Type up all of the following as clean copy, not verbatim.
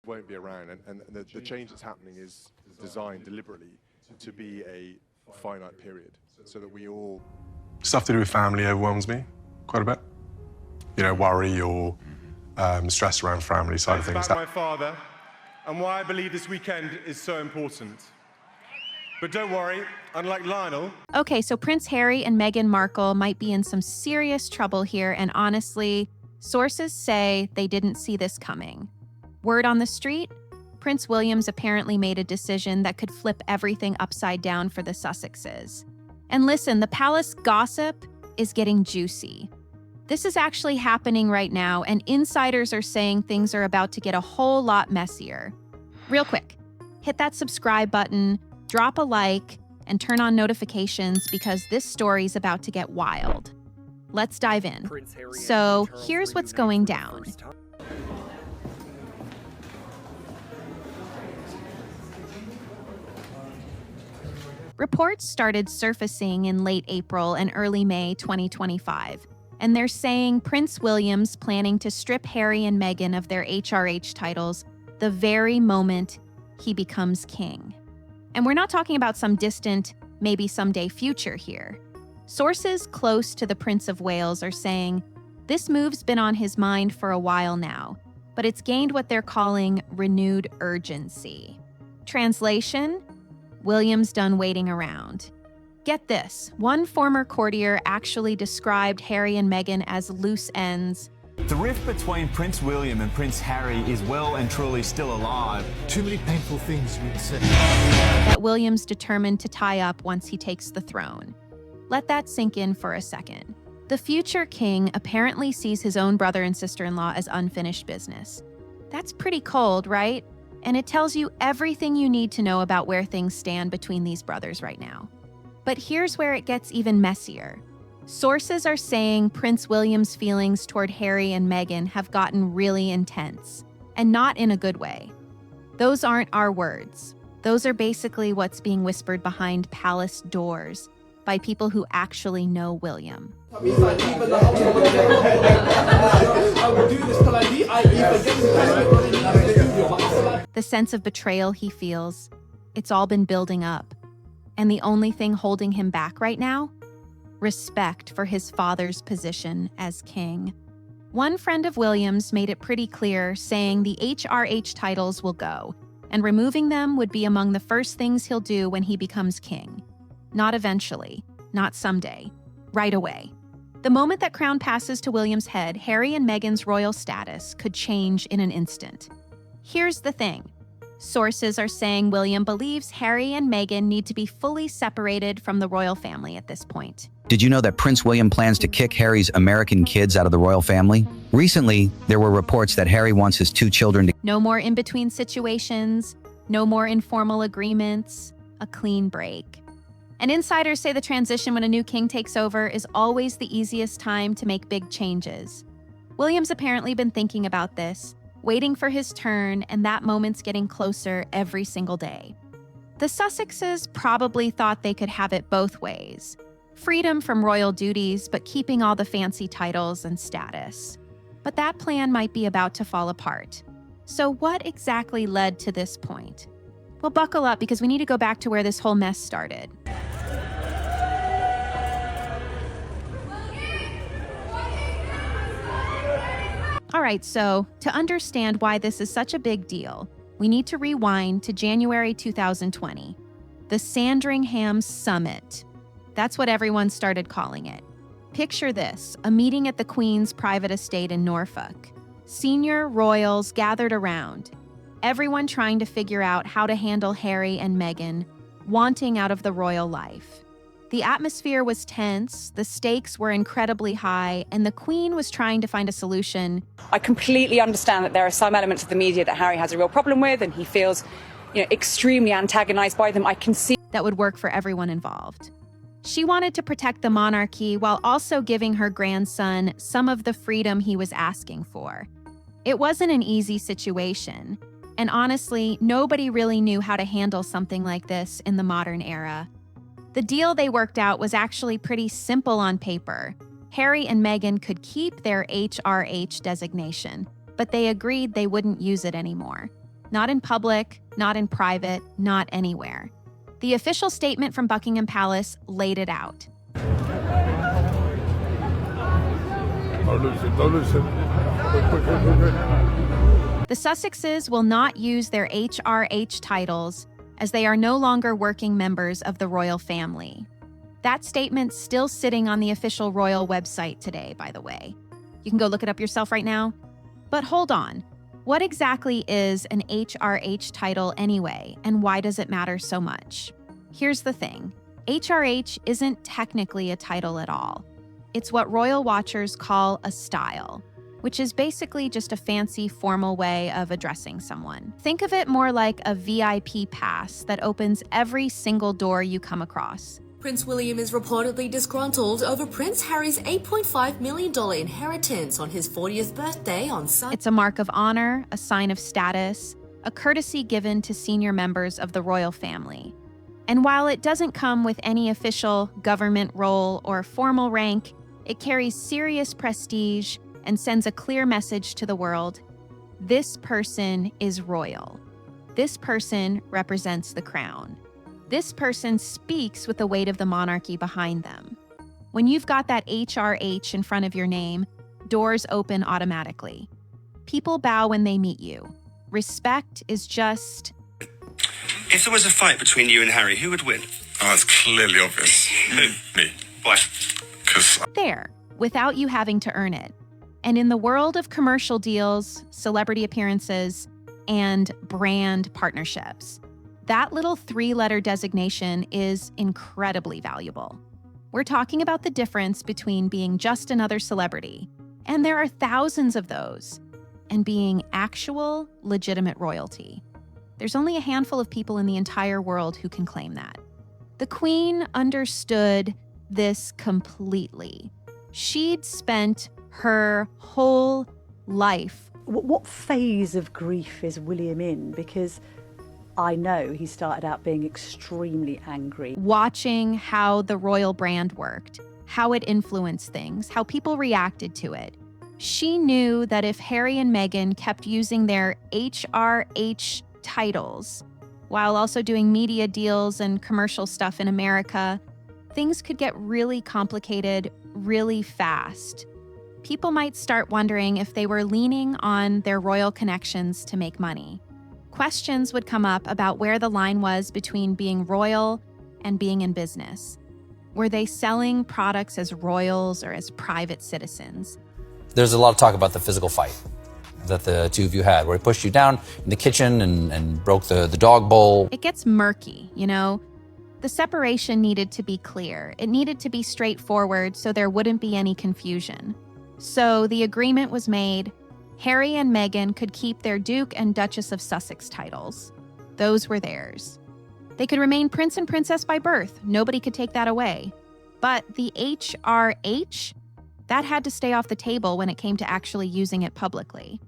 won't be around, and the change that's happening is designed deliberately to be a finite period, so that we all... Stuff to do with family overwhelms me quite a bit. You know, worry or stress around family side of things. About my father and why I believe this weekend is so important. But don't worry, unlike Lionel... Okay, so Prince Harry and Meghan Markle might be in some serious trouble here, and honestly, sources say they didn't see this coming. Word on the street? Prince William's apparently made a decision that could flip everything upside down for the Sussexes. And listen, the palace gossip is getting juicy. This is actually happening right now, and insiders are saying things are about to get a whole lot messier. Real quick, hit that subscribe button, drop a like, and turn on notifications because this story's about to get wild. Let's dive in. So here's what's going down. Reports started surfacing in late April and early May 2025, and they're saying Prince William's planning to strip Harry and Meghan of their HRH titles the very moment he becomes king. And we're not talking about some distant, maybe someday future here. Sources close to the Prince of Wales are saying this move's been on his mind for a while now, but it's gained what they're calling renewed urgency. Translation? William's done waiting around. Get this, one former courtier actually described Harry and Meghan as loose ends. The rift between Prince William and Prince Harry is well and truly still alive. Too many painful things we'd say. That William's determined to tie up once he takes the throne. Let that sink in for a second. The future king apparently sees his own brother and sister-in-law as unfinished business. That's pretty cold, right? And it tells you everything you need to know about where things stand between these brothers right now. But here's where it gets even messier. Sources are saying Prince William's feelings toward Harry and Meghan have gotten really intense, and not in a good way. Those aren't our words. Those are basically what's being whispered behind palace doors by people who actually know William. The sense of betrayal he feels, it's all been building up. And the only thing holding him back right now? Respect for his father's position as king. One friend of William's made it pretty clear, saying the HRH titles will go, and removing them would be among the first things he'll do when he becomes king. Not eventually, not someday, right away. The moment that crown passes to William's head, Harry and Meghan's royal status could change in an instant. Here's the thing. Sources are saying William believes Harry and Meghan need to be fully separated from the royal family at this point. Did you know that Prince William plans to kick Harry's American kids out of the royal family? Recently, there were reports that Harry wants his 2 children to... No more in-between situations, no more informal agreements, a clean break. And insiders say the transition when a new king takes over is always the easiest time to make big changes. William's apparently been thinking about this, waiting for his turn, and that moment's getting closer every single day. The Sussexes probably thought they could have it both ways. Freedom from royal duties, but keeping all the fancy titles and status. But that plan might be about to fall apart. So what exactly led to this point? Well, buckle up because we need to go back to where this whole mess started. All right, so to understand why this is such a big deal, we need to rewind to January 2020, the Sandringham Summit. That's what everyone started calling it. Picture this, a meeting at the Queen's private estate in Norfolk. Senior royals gathered around, everyone trying to figure out how to handle Harry and Meghan, wanting out of the royal life. The atmosphere was tense, the stakes were incredibly high, and the Queen was trying to find a solution. I completely understand that there are some elements of the media that Harry has a real problem with, and he feels, extremely antagonized by them. I can see that would work for everyone involved. She wanted to protect the monarchy while also giving her grandson some of the freedom he was asking for. It wasn't an easy situation, and honestly, nobody really knew how to handle something like this in the modern era. The deal they worked out was actually pretty simple on paper. Harry and Meghan could keep their HRH designation, but they agreed they wouldn't use it anymore. Not in public, not in private, not anywhere. The official statement from Buckingham Palace laid it out. The Sussexes will not use their HRH titles as they are no longer working members of the royal family. That statement's still sitting on the official royal website today, by the way. You can go look it up yourself right now. But hold on. What exactly is an HRH title anyway, and why does it matter so much? Here's the thing. HRH isn't technically a title at all. It's what royal watchers call a style, which is basically just a fancy, formal way of addressing someone. Think of it more like a VIP pass that opens every single door you come across. Prince William is reportedly disgruntled over Prince Harry's $8.5 million inheritance on his 40th birthday on Sunday. It's a mark of honor, a sign of status, a courtesy given to senior members of the royal family. And while it doesn't come with any official government role or formal rank, it carries serious prestige and sends a clear message to the world. This person is royal. This person represents the crown. This person speaks with the weight of the monarchy behind them. When you've got that HRH in front of your name, doors open automatically. People bow when they meet you. Respect is just... If there was a fight between you and Harry, who would win? Oh, it's clearly obvious. Me. Why? Because there, without you having to earn it. And in the world of commercial deals, celebrity appearances, and brand partnerships, that little 3-letter designation is incredibly valuable. We're talking about the difference between being just another celebrity, and there are thousands of those, and being actual, legitimate royalty. There's only a handful of people in the entire world who can claim that. The Queen understood this completely. She'd spent her whole life. What phase of grief is William in? Because I know he started out being extremely angry. Watching how the royal brand worked, how it influenced things, how people reacted to it. She knew that if Harry and Meghan kept using their HRH titles, while also doing media deals and commercial stuff in America, things could get really complicated really fast. People might start wondering if they were leaning on their royal connections to make money. Questions would come up about where the line was between being royal and being in business. Were they selling products as royals or as private citizens? There's a lot of talk about the physical fight that the two of you had, where he pushed you down in the kitchen and broke the dog bowl. It gets murky, you know? The separation needed to be clear. It needed to be straightforward so there wouldn't be any confusion. So the agreement was made. Harry and Meghan could keep their Duke and Duchess of Sussex titles. Those were theirs. They could remain Prince and Princess by birth. Nobody could take that away. But the HRH, that had to stay off the table when it came to actually using it publicly.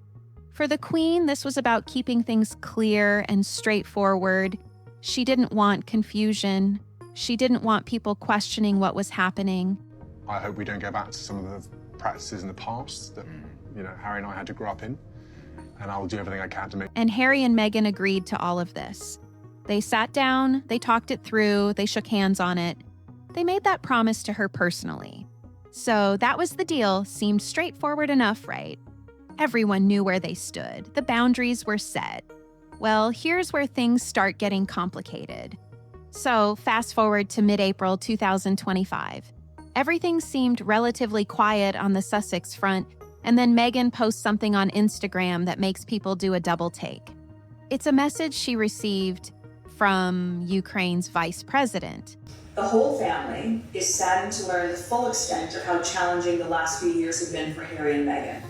For the Queen, this was about keeping things clear and straightforward. She didn't want confusion. She didn't want people questioning what was happening. I hope we don't go back to some of the practices in the past that, Harry and I had to grow up in. And I will do everything I can to make... And Harry and Meghan agreed to all of this. They sat down, they talked it through, they shook hands on it. They made that promise to her personally. So that was the deal. Seemed straightforward enough, right? Everyone knew where they stood. The boundaries were set. Well, here's where things start getting complicated. So fast forward to mid-April 2025. Everything seemed relatively quiet on the Sussex front, and then Meghan posts something on Instagram that makes people do a double take. It's a message she received from Ukraine's vice president. The whole family is saddened to learn the full extent of how challenging the last few years have been for Harry and Meghan.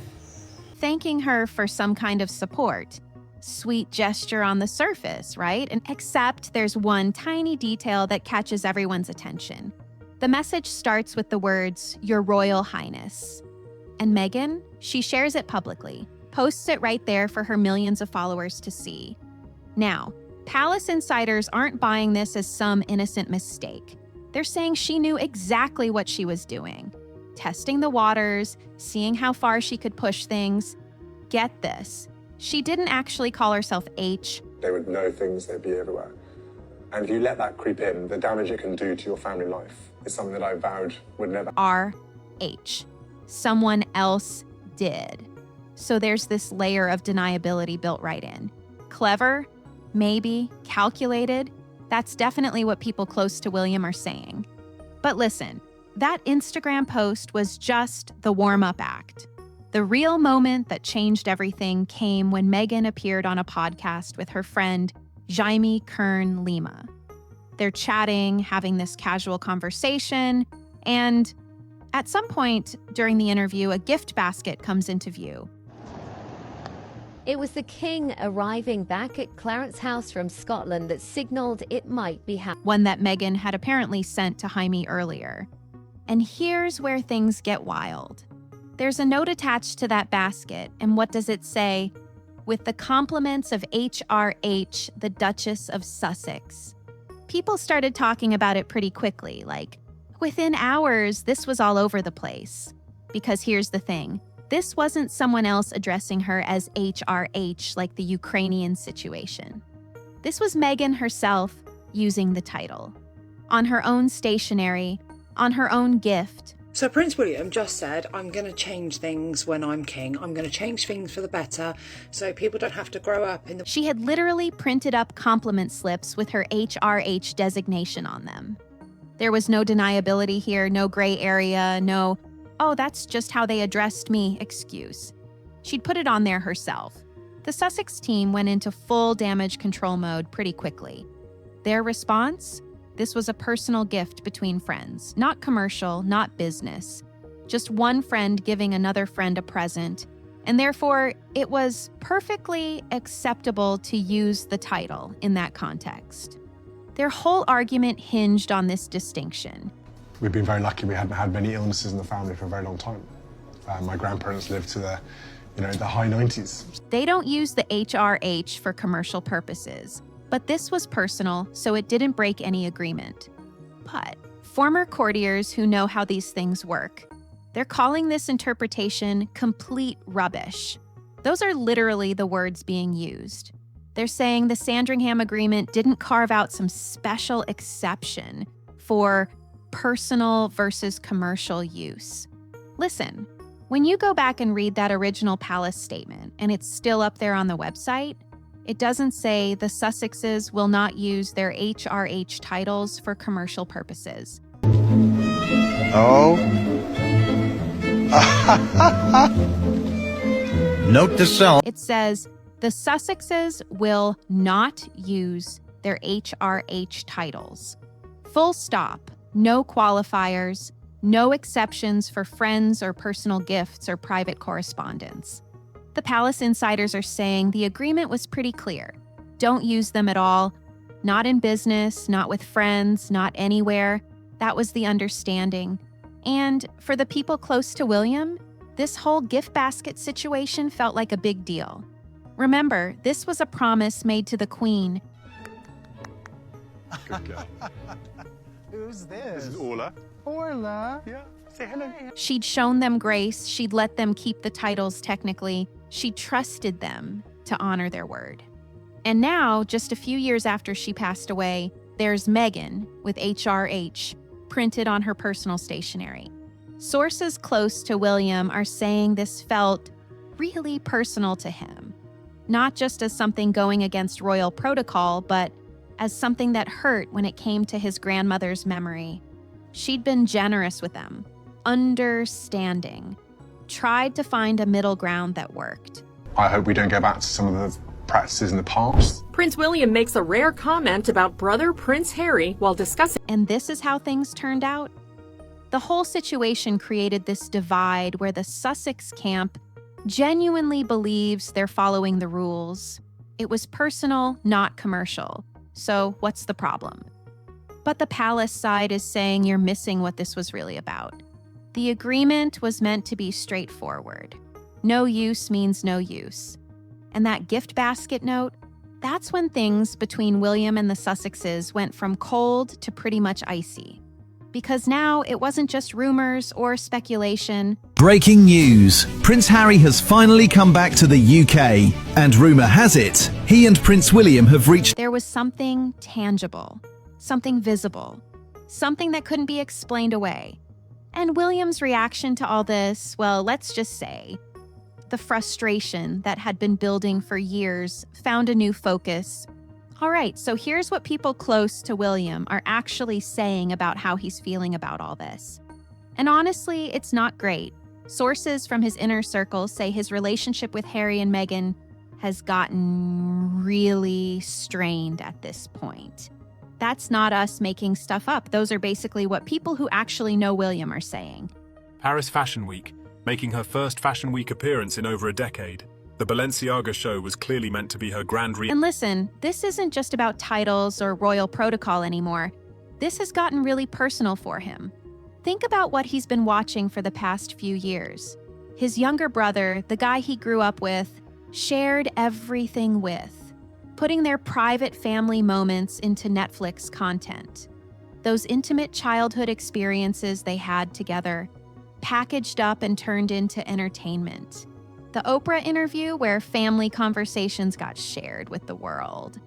Thanking her for some kind of support. Sweet gesture on the surface, right? And except there's one tiny detail that catches everyone's attention. The message starts with the words, "Your Royal Highness." And Meghan, she shares it publicly, posts it right there for her millions of followers to see. Now, palace insiders aren't buying this as some innocent mistake. They're saying she knew exactly what she was doing. Testing the waters, seeing how far she could push things. Get this. She didn't actually call herself H. They would know things, they'd be everywhere. And if you let that creep in, the damage it can do to your family life is something that I vowed would never. RH. Someone else did. So there's this layer of deniability built right in. Clever? Maybe. Calculated? That's definitely what people close to William are saying. But listen, that Instagram post was just the warm-up act. The real moment that changed everything came when Meghan appeared on a podcast with her friend, Jaime Kern Lima. They're chatting, having this casual conversation, and at some point during the interview, a gift basket comes into view. It was the king arriving back at Clarence's house from Scotland that signaled it might be happening. One that Meghan had apparently sent to Jaime earlier. And here's where things get wild. There's a note attached to that basket, and what does it say? With the compliments of HRH, the Duchess of Sussex. People started talking about it pretty quickly, like, within hours, this was all over the place. Because here's the thing. This wasn't someone else addressing her as HRH like the Ukrainian situation. This was Meghan herself using the title. On her own stationery, on her own gift. So Prince William just said, I'm going to change things when I'm king. I'm going to change things for the better so people don't have to grow up in the... She had literally printed up compliment slips with her HRH designation on them. There was no deniability here, no gray area, no, oh, that's just how they addressed me excuse. She'd put it on there herself. The Sussex team went into full damage control mode pretty quickly. Their response? This was a personal gift between friends, not commercial, not business. Just one friend giving another friend a present, and therefore it was perfectly acceptable to use the title in that context. Their whole argument hinged on this distinction. We've been very lucky we hadn't had many illnesses in the family for a very long time. My grandparents lived to the high 90s. They don't use the HRH for commercial purposes. But this was personal, so it didn't break any agreement. But former courtiers who know how these things work, they're calling this interpretation complete rubbish. Those are literally the words being used. They're saying the Sandringham agreement didn't carve out some special exception for personal versus commercial use. Listen, when you go back and read that original palace statement, and it's still up there on the website, it doesn't say the Sussexes will not use their HRH titles for commercial purposes. Oh. Note to self. It says the Sussexes will not use their HRH titles. Full stop. No qualifiers. No exceptions for friends or personal gifts or private correspondence. The palace insiders are saying the agreement was pretty clear. Don't use them at all. Not in business, not with friends, not anywhere. That was the understanding. And for the people close to William, this whole gift basket situation felt like a big deal. Remember, this was a promise made to the Queen. Good girl. Who's this? This is Orla. Orla. Yeah, say hello. She'd shown them grace. She'd let them keep the titles technically. She trusted them to honor their word. And now, just a few years after she passed away, there's Meghan with HRH printed on her personal stationery. Sources close to William are saying this felt really personal to him, not just as something going against royal protocol, but as something that hurt when it came to his grandmother's memory. She'd been generous with them, understanding, tried to find a middle ground that worked. I hope we don't go back to some of the practices in the past. Prince William makes a rare comment about brother Prince Harry while discussing. And this is how things turned out. The whole situation created this divide where the Sussex camp genuinely believes they're following the rules. It was personal, not commercial. So what's the problem? But the palace side is saying you're missing what this was really about. The agreement was meant to be straightforward. No use means no use. And that gift basket note, that's when things between William and the Sussexes went from cold to pretty much icy. Because now it wasn't just rumors or speculation. Breaking news. Prince Harry has finally come back to the UK, and rumour has it, he and Prince William have reached... There was something tangible, something visible, something that couldn't be explained away. And William's reaction to all this, well, let's just say, the frustration that had been building for years found a new focus. All right, so here's what people close to William are actually saying about how he's feeling about all this. And honestly, it's not great. Sources from his inner circle say his relationship with Harry and Meghan has gotten really strained at this point. That's not us making stuff up. Those are basically what people who actually know William are saying. Paris Fashion Week, making her first Fashion Week appearance in over a decade. The Balenciaga show was clearly meant to be her grand And listen, this isn't just about titles or royal protocol anymore. This has gotten really personal for him. Think about what he's been watching for the past few years. His younger brother, the guy he grew up with, shared everything with, putting their private family moments into Netflix content. Those intimate childhood experiences they had together, packaged up and turned into entertainment. The Oprah interview where family conversations got shared with the world.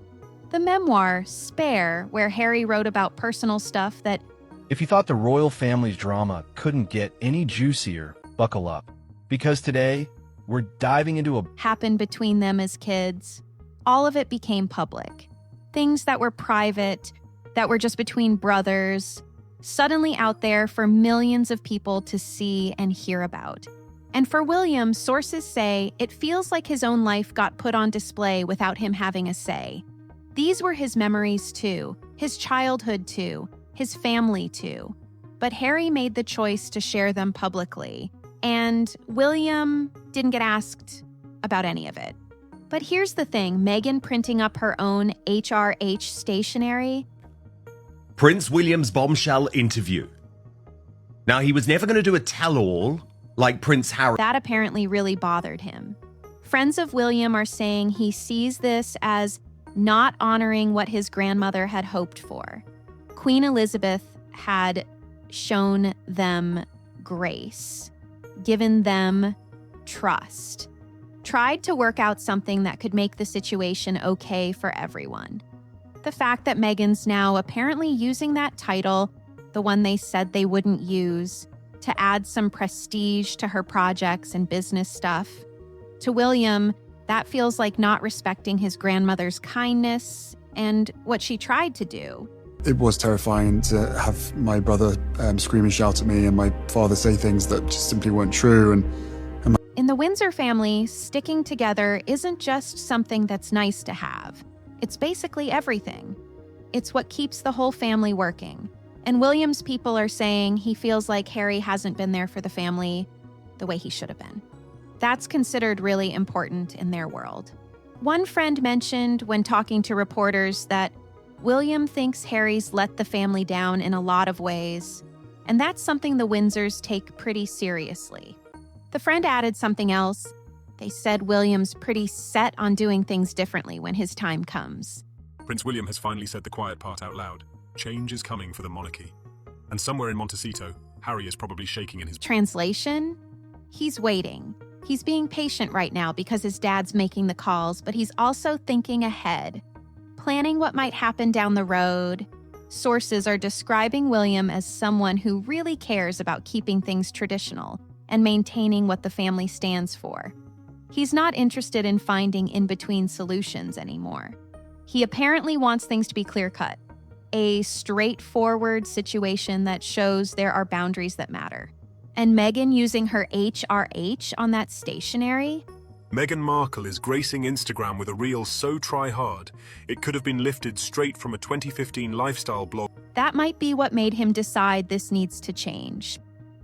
The memoir, Spare, where Harry wrote about personal stuff that... If you thought the royal family's drama couldn't get any juicier, buckle up. Because today, we're diving into a... happened between them as kids. All of it became public. Things that were private, that were just between brothers, suddenly out there for millions of people to see and hear about. And for William, sources say it feels like his own life got put on display without him having a say. These were his memories too, his childhood too, his family too. But Harry made the choice to share them publicly, and William didn't get asked about any of it. But here's the thing, Meghan printing up her own HRH stationery. Prince William's bombshell interview. Now, he was never going to do a tell-all like Prince Harry. That apparently really bothered him. Friends of William are saying he sees this as not honoring what his grandmother had hoped for. Queen Elizabeth had shown them grace, given them trust, tried to work out something that could make the situation okay for everyone. The fact that Meghan's now apparently using that title, the one they said they wouldn't use, to add some prestige to her projects and business stuff. To William, that feels like not respecting his grandmother's kindness and what she tried to do. It was terrifying to have my brother scream and shout at me and my father say things that just simply weren't true. In the Windsor family, sticking together isn't just something that's nice to have. It's basically everything. It's what keeps the whole family working. And William's people are saying he feels like Harry hasn't been there for the family the way he should have been. That's considered really important in their world. One friend mentioned when talking to reporters that William thinks Harry's let the family down in a lot of ways, and that's something the Windsors take pretty seriously. The friend added something else. They said William's pretty set on doing things differently when his time comes. Prince William has finally said the quiet part out loud. Change is coming for the monarchy. And somewhere in Montecito, Harry is probably shaking in his... Translation? He's waiting. He's being patient right now because his dad's making the calls, but he's also thinking ahead, planning what might happen down the road. Sources are describing William as someone who really cares about keeping things traditional and maintaining what the family stands for. He's not interested in finding in-between solutions anymore. He apparently wants things to be clear-cut, a straightforward situation that shows there are boundaries that matter. And Meghan using her HRH on that stationery? Meghan Markle is gracing Instagram with a reel so try-hard, it could have been lifted straight from a 2015 lifestyle blog. That might be what made him decide this needs to change.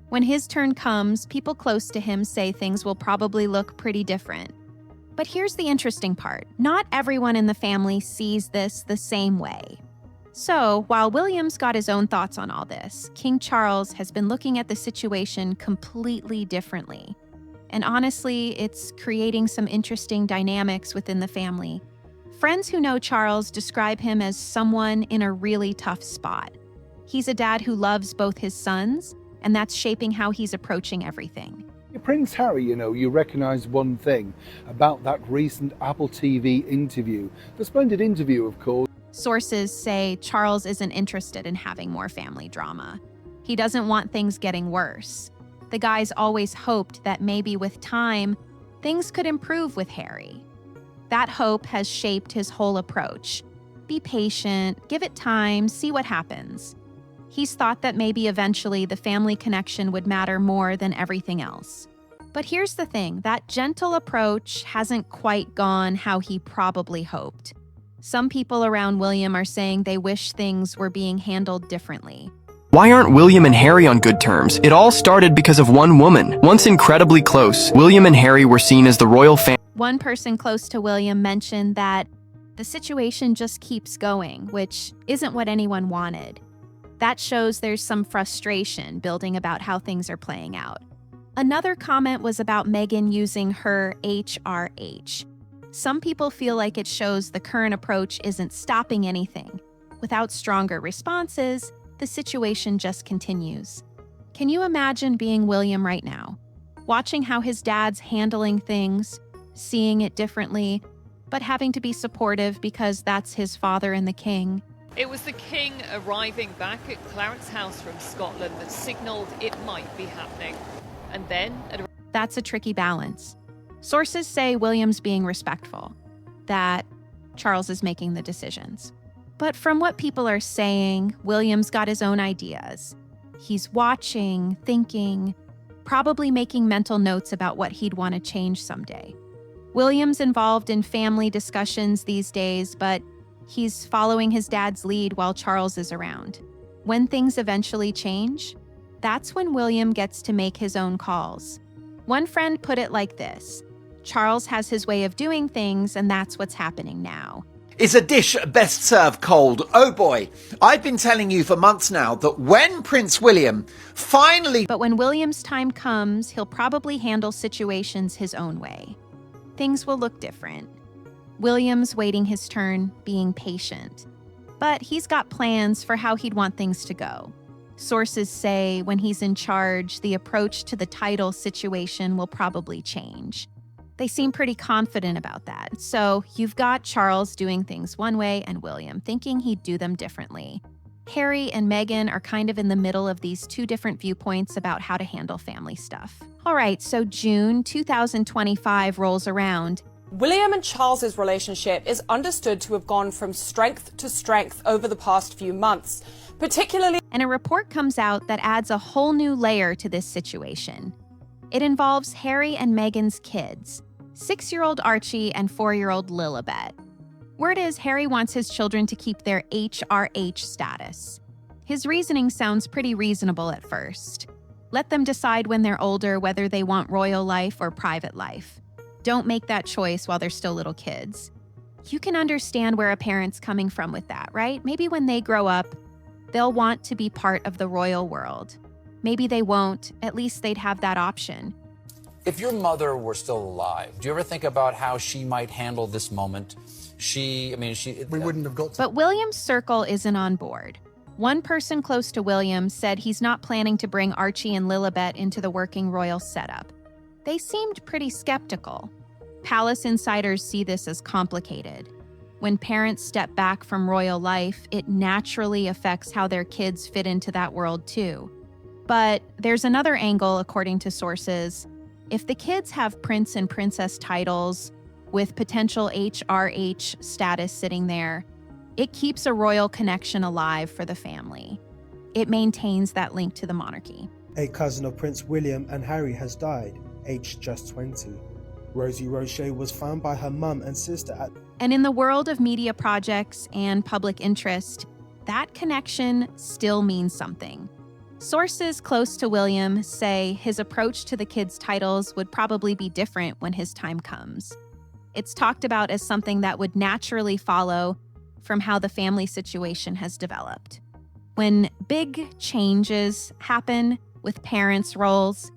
When his turn comes, people close to him say things will probably look pretty different. But here's the interesting part. Not everyone in the family sees this the same way. So, while William's got his own thoughts on all this, King Charles has been looking at the situation completely differently. And honestly, it's creating some interesting dynamics within the family. Friends who know Charles describe him as someone in a really tough spot. He's a dad who loves both his sons, and that's shaping how he's approaching everything. Prince Harry, you recognise one thing about that recent Apple TV interview. The splendid interview, of course. Sources say Charles isn't interested in having more family drama. He doesn't want things getting worse. The guy's always hoped that maybe with time, things could improve with Harry. That hope has shaped his whole approach. Be patient, give it time, see what happens. He's thought that maybe eventually the family connection would matter more than everything else. But here's the thing, that gentle approach hasn't quite gone how he probably hoped. Some people around William are saying they wish things were being handled differently. Why aren't William and Harry on good terms? It all started because of one woman. Once incredibly close, William and Harry were seen as the royal family. One person close to William mentioned that the situation just keeps going, which isn't what anyone wanted. That shows there's some frustration building about how things are playing out. Another comment was about Meghan using her HRH. Some people feel like it shows the current approach isn't stopping anything. Without stronger responses, the situation just continues. Can you imagine being William right now? Watching how his dad's handling things, seeing it differently, but having to be supportive because that's his father and the king. It was the king arriving back at Clarence House from Scotland that signalled it might be happening. And then... That's a tricky balance. Sources say William's being respectful, that Charles is making the decisions. But from what people are saying, William's got his own ideas. He's watching, thinking, probably making mental notes about what he'd want to change someday. William's involved in family discussions these days, but he's following his dad's lead while Charles is around. When things eventually change, that's when William gets to make his own calls. One friend put it like this: Charles has his way of doing things, and that's what's happening now. Is a dish best served cold? Oh boy, I've been telling you for months now that when Prince William finally... But when William's time comes, he'll probably handle situations his own way. Things will look different. William's waiting his turn, being patient. But he's got plans for how he'd want things to go. Sources say when he's in charge, the approach to the title situation will probably change. They seem pretty confident about that. So you've got Charles doing things one way and William thinking he'd do them differently. Harry and Meghan are kind of in the middle of these two different viewpoints about how to handle family stuff. All right, so June 2025 rolls around. William and Charles's relationship is understood to have gone from strength to strength over the past few months, particularly... And a report comes out that adds a whole new layer to this situation. It involves Harry and Meghan's kids, 6-year-old Archie and 4-year-old Lilibet. Word is Harry wants his children to keep their HRH status. His reasoning sounds pretty reasonable at first. Let them decide when they're older whether they want royal life or private life. Don't make that choice while they're still little kids. You can understand where a parent's coming from with that, right? Maybe when they grow up, they'll want to be part of the royal world. Maybe they won't, at least they'd have that option. If your mother were still alive, do you ever think about how she might handle this moment? We wouldn't have got to. But William's circle isn't on board. One person close to William said he's not planning to bring Archie and Lilibet into the working royal setup. They seemed pretty skeptical. Palace insiders see this as complicated. When parents step back from royal life, it naturally affects how their kids fit into that world too. But there's another angle, according to sources. If the kids have prince and princess titles with potential HRH status sitting there, it keeps a royal connection alive for the family. It maintains that link to the monarchy. A cousin of Prince William and Harry has died, aged just 20. Rosie Roche was found by her mum and sister at... And in the world of media projects and public interest, that connection still means something. Sources close to William say his approach to the kids' titles would probably be different when his time comes. It's talked about as something that would naturally follow from how the family situation has developed. When big changes happen with parents' roles,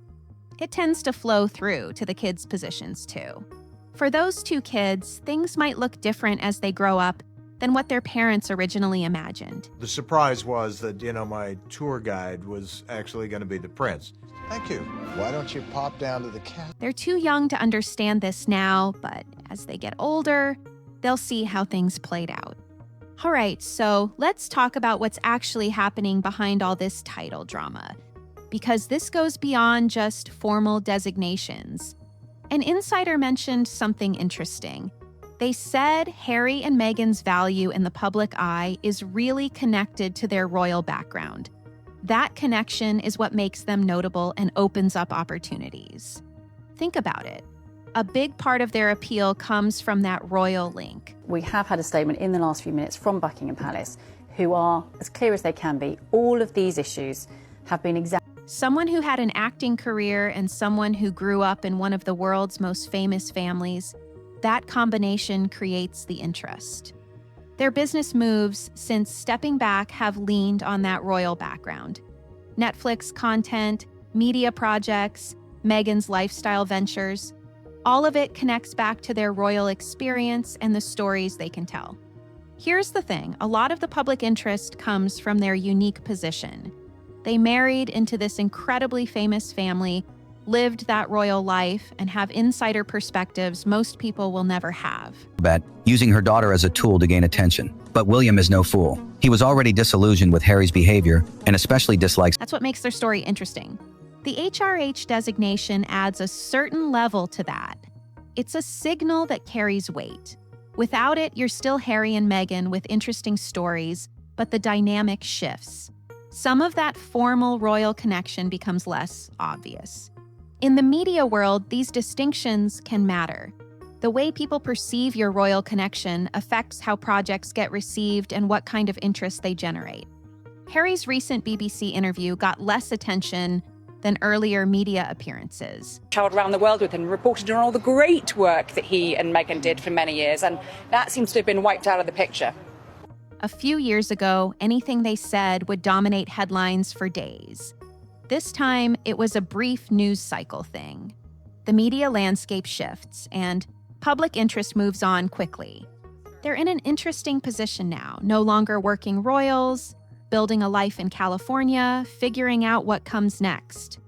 it tends to flow through to the kids' positions too. For those two kids, things might look different as they grow up, than what their parents originally imagined. The surprise was that, my tour guide was actually going to be the prince. Thank you. Why don't you pop down to the castle? They're too young to understand this now, but as they get older, they'll see how things played out. All right, so let's talk about what's actually happening behind all this title drama, because this goes beyond just formal designations. An insider mentioned something interesting. They said Harry and Meghan's value in the public eye is really connected to their royal background. That connection is what makes them notable and opens up opportunities. Think about it. A big part of their appeal comes from that royal link. We have had a statement in the last few minutes from Buckingham Palace, who are as clear as they can be. All of these issues have been examined. Someone who had an acting career and someone who grew up in one of the world's most famous families, that combination creates the interest. Their business moves since stepping back have leaned on that royal background. Netflix content, media projects, Meghan's lifestyle ventures, all of it connects back to their royal experience and the stories they can tell. Here's the thing, a lot of the public interest comes from their unique position. They married into this incredibly famous family, lived that royal life, and have insider perspectives most people will never have. Using her daughter as a tool to gain attention. But William is no fool. He was already disillusioned with Harry's behavior and especially dislikes. That's what makes their story interesting. The HRH designation adds a certain level to that. It's a signal that carries weight. Without it, you're still Harry and Meghan with interesting stories, but the dynamic shifts. Some of that formal royal connection becomes less obvious. In the media world, these distinctions can matter. The way people perceive your royal connection affects how projects get received and what kind of interest they generate. Harry's recent BBC interview got less attention than earlier media appearances. Traveled around the world with him, reported on all the great work that he and Meghan did for many years, and that seems to have been wiped out of the picture. A few years ago, anything they said would dominate headlines for days. This time, it was a brief news cycle thing. The media landscape shifts, and public interest moves on quickly. They're in an interesting position now, no longer working royals, building a life in California, figuring out what comes next.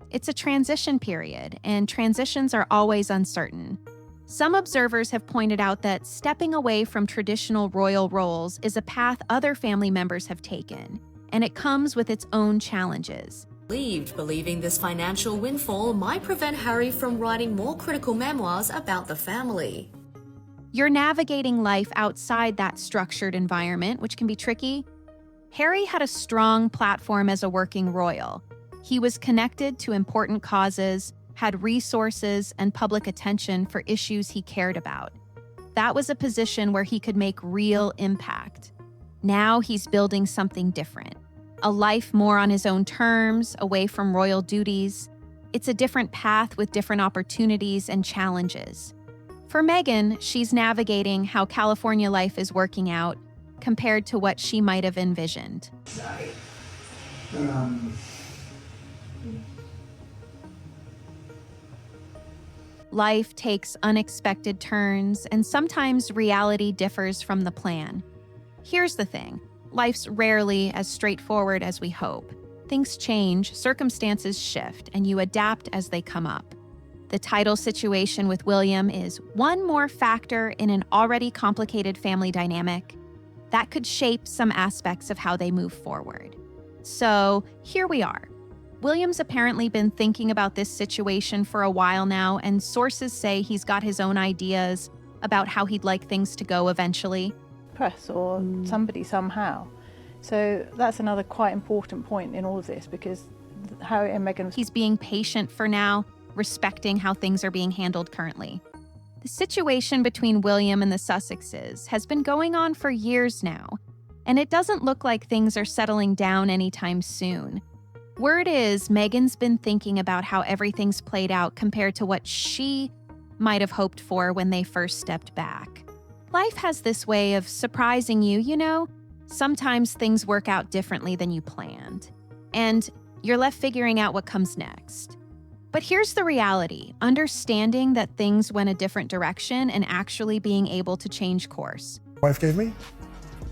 It's a transition period, and transitions are always uncertain. Some observers have pointed out that stepping away from traditional royal roles is a path other family members have taken, and it comes with its own challenges. Believing this financial windfall might prevent Harry from writing more critical memoirs about the family. You're navigating life outside that structured environment, which can be tricky. Harry had a strong platform as a working royal. He was connected to important causes, had resources and public attention for issues he cared about. That was a position where he could make real impact. Now he's building something different. A life more on his own terms, away from royal duties. It's a different path with different opportunities and challenges. For Meghan, she's navigating how California life is working out compared to what she might have envisioned. Sorry. Life takes unexpected turns, and sometimes reality differs from the plan. Here's the thing. Life's rarely as straightforward as we hope. Things change, circumstances shift, and you adapt as they come up. The title situation with William is one more factor in an already complicated family dynamic that could shape some aspects of how they move forward. So here we are. William's apparently been thinking about this situation for a while now, and sources say he's got his own ideas about how he'd like things to go eventually. Press or somebody somehow. So that's another quite important point in all of this, because Harry and Meghan... He's being patient for now, respecting how things are being handled currently. The situation between William and the Sussexes has been going on for years now, and it doesn't look like things are settling down anytime soon. Word is, Meghan's been thinking about how everything's played out compared to what she might have hoped for when they first stepped back. Life has this way of surprising you, you know? Sometimes things work out differently than you planned, and you're left figuring out what comes next. But here's the reality, understanding that things went a different direction and actually being able to change course. Wife gave me?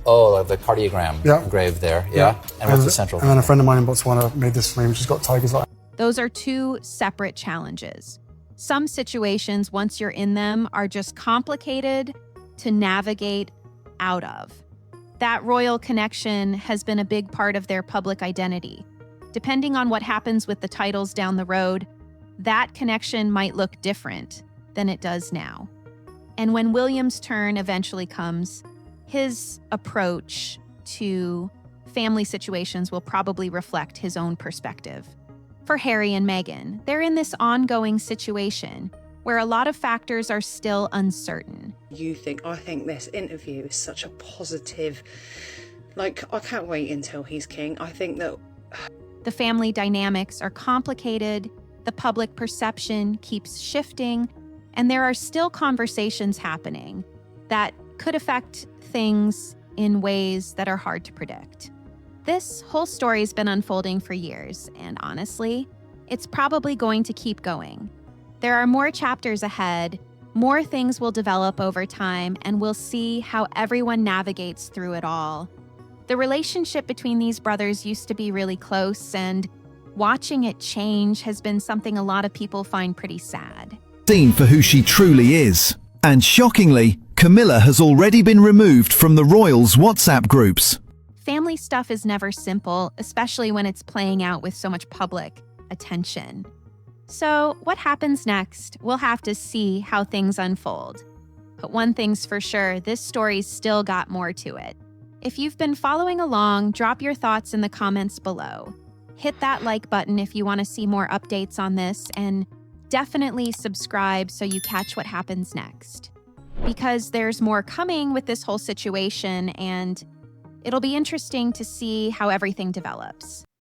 Oh, the cardiogram Yeah. engraved there. Yeah. And what's the central? And then a friend of mine in Botswana made this frame, which has got tigers like. Those are two separate challenges. Some situations, once you're in them, are just complicated to navigate out of. That royal connection has been a big part of their public identity. Depending on what happens with the titles down the road, that connection might look different than it does now. And when William's turn eventually comes, his approach to family situations will probably reflect his own perspective. For Harry and Meghan, they're in this ongoing situation where a lot of factors are still uncertain. I think this interview is such a positive, I can't wait until he's king. I think that the family dynamics are complicated, the public perception keeps shifting, and there are still conversations happening that could affect things in ways that are hard to predict. This whole story's been unfolding for years, and honestly, it's probably going to keep going. There are more chapters ahead, more things will develop over time, and we'll see how everyone navigates through it all. The relationship between these brothers used to be really close, and watching it change has been something a lot of people find pretty sad. Seen for who she truly is. And shockingly, Camilla has already been removed from the royals' WhatsApp groups. Family stuff is never simple, especially when it's playing out with so much public attention. So, what happens next? We'll have to see how things unfold. But one thing's for sure, this story's still got more to it. If you've been following along, drop your thoughts in the comments below. Hit that like button if you want to see more updates on this, and definitely subscribe so you catch what happens next. Because there's more coming with this whole situation, and it'll be interesting to see how everything develops.